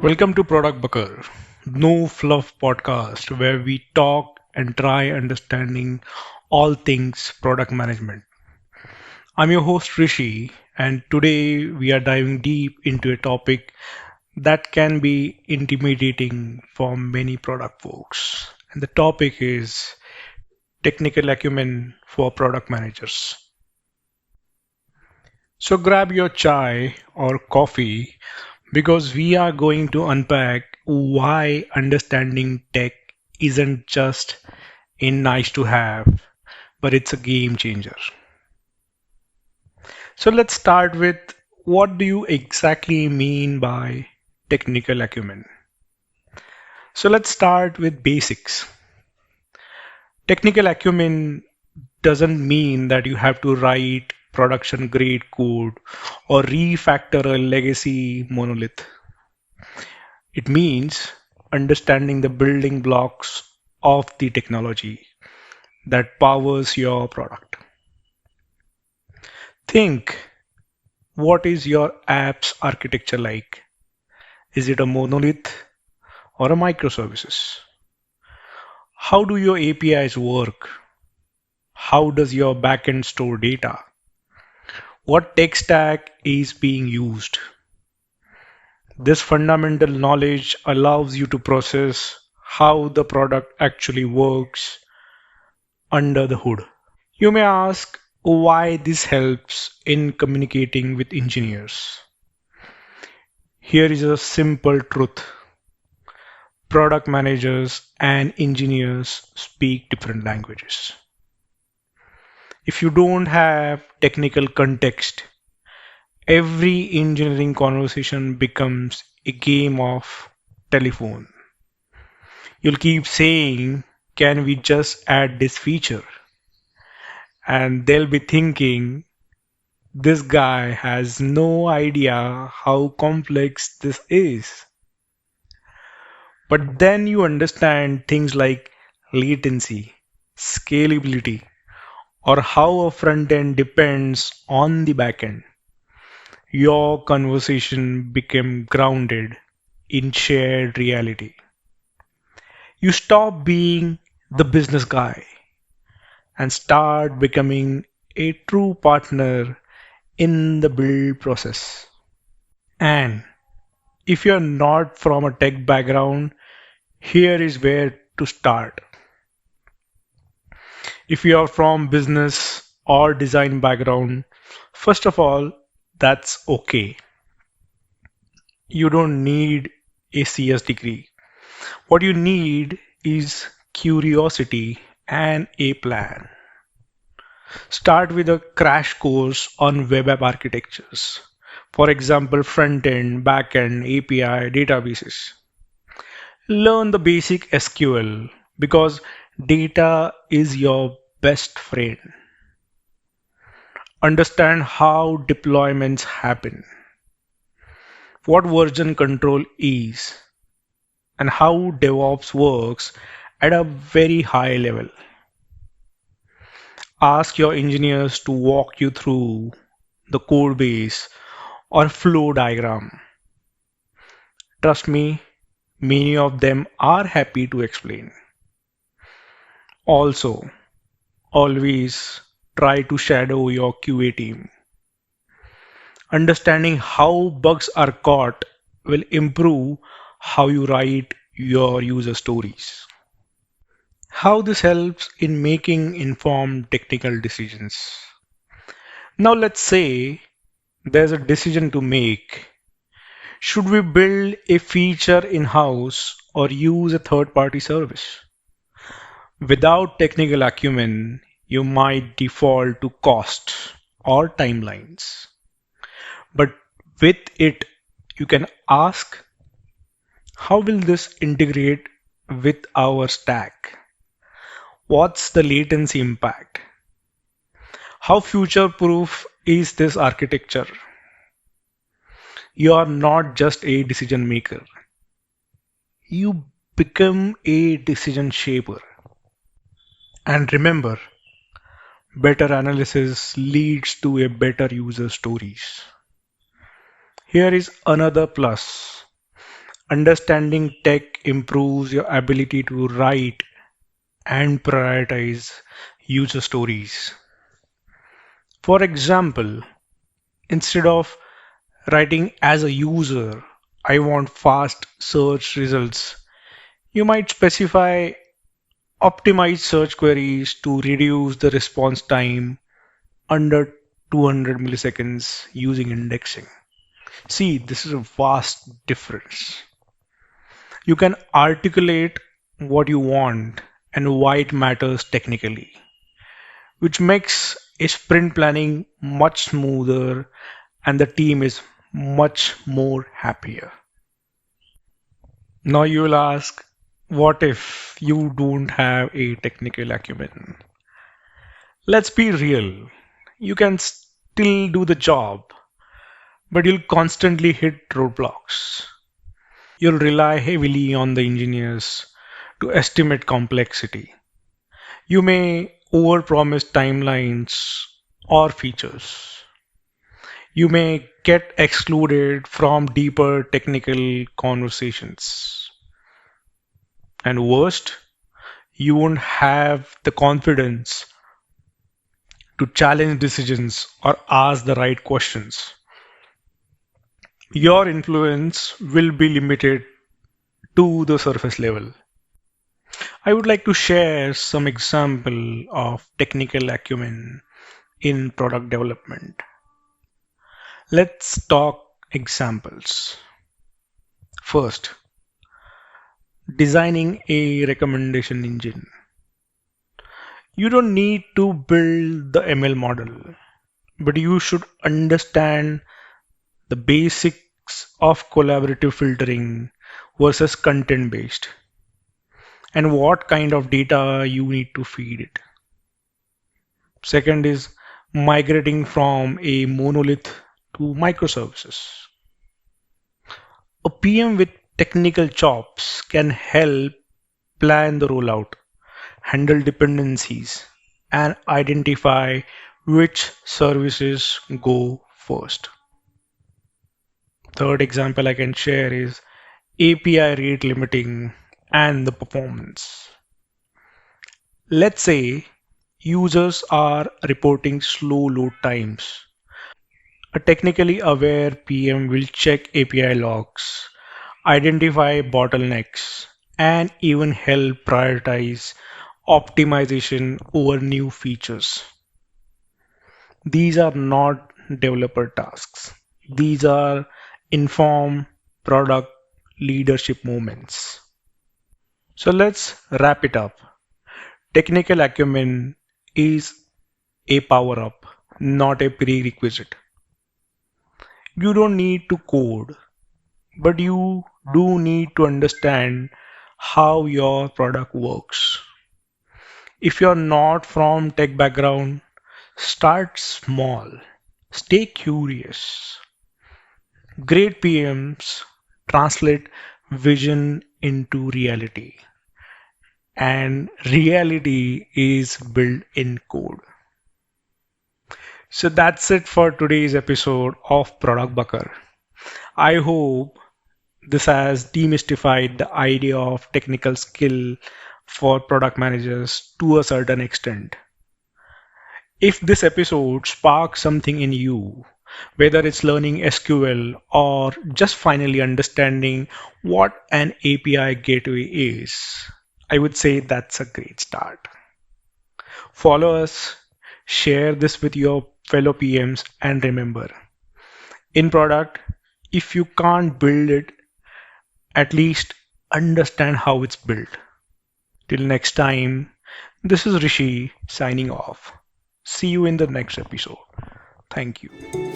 Welcome to Product Bakar, no fluff podcast where we talk and try understanding all things product management. I'm your host Rishi, and today we are diving deep into a topic that can be intimidating for many product folks. And the topic is technical acumen for product managers. So grab your chai or coffee because we are going to unpack why understanding tech isn't just a nice to have, but it's a game changer. So let's start with what do you exactly mean by technical acumen? So let's start with basics. Technical acumen doesn't mean that you have to write production grade code or refactor a legacy monolith. It means understanding the building blocks of the technology that powers your product. Think, what is your app's architecture like? Is it a monolith or a microservices? How do your APIs work? How does your backend store data? What tech stack is being used? This fundamental knowledge allows you to process how the product actually works under the hood. You may ask why this helps in communicating with engineers. Here is a simple truth. Product managers and engineers speak different languages. If you don't have technical context, every engineering conversation becomes a game of telephone. You'll keep saying, can we just add this feature? And they'll be thinking, this guy has no idea how complex this is. But then you understand things like latency, scalability, or how a front end depends on the back end. Your conversation became grounded in shared reality. You stop being the business guy and start becoming a true partner in the build process. And if you're not from a tech background, here is where to start. If you are from business or design background, first of all, that's okay. You don't need a CS degree. What you need is curiosity and a plan. Start with a crash course on web app architectures. For example, front end, back end, API, databases. Learn the basic SQL because data is your best friend. Understand how deployments happen, what version control is, and how DevOps works at a very high level. Ask your engineers to walk you through the code base or flow diagram. Trust me, many of them are happy to explain. Also, always try to shadow your QA team. Understanding how bugs are caught will improve how you write your user stories. How this helps in making informed technical decisions. Now, let's say there's a decision to make. Should we build a feature in house or use a third party service? Without technical acumen, you might default to cost or timelines. But with it, you can ask, how will this integrate with our stack? What's the latency impact? How future proof is this architecture? You are not just a decision maker, you become a decision shaper. And remember, better analysis leads to a better user stories. Here is another plus. Understanding tech improves your ability to write and prioritize user stories. For example, instead of writing as a user, I want fast search results, you might specify optimize search queries to reduce the response time under 200 milliseconds using indexing. See, this is a vast difference. You can articulate what you want and why it matters technically, which makes a sprint planning much smoother and the team is much more happier. Now you will ask, what if you don't have a technical acumen? Let's be real. You can still do the job, but you'll constantly hit roadblocks. You'll rely heavily on the engineers to estimate complexity. You may overpromise timelines or features. You may get excluded from deeper technical conversations. And worst, you won't have the confidence to challenge decisions or ask the right questions. Your influence will be limited to the surface level. I would like to share some example of technical acumen in product development. Let's talk examples. First, designing a recommendation engine. You don't need to build the ML model, but you should understand the basics of collaborative filtering versus content based and what kind of data you need to feed it. Second is migrating from a monolith to microservices. A PM with technical chops can help plan the rollout, handle dependencies, and identify which services go first. Third example I can share is API rate limiting and the performance. Let's say users are reporting slow load times. A technically aware PM will check API logs, identify bottlenecks, and even help prioritize optimization over new features. These are not developer tasks. These are informed product leadership moments. So let's wrap it up. Technical acumen is a power up, not a prerequisite. You don't need to code, but you do need to understand how your product works. If you're not from tech background, start small. Stay curious. Great PMs translate vision into reality, and reality is built in code. So that's it for today's episode of Product Bakar. I hope this has demystified the idea of technical skill for product managers to a certain extent. If this episode sparks something in you, whether it's learning SQL or just finally understanding what an API gateway is, I would say that's a great start. Follow us, share this with your fellow PMs, and remember, in product, if you can't build it, at least understand how it's built. Till next time, this is Rishi signing off. See you in the next episode. Thank you.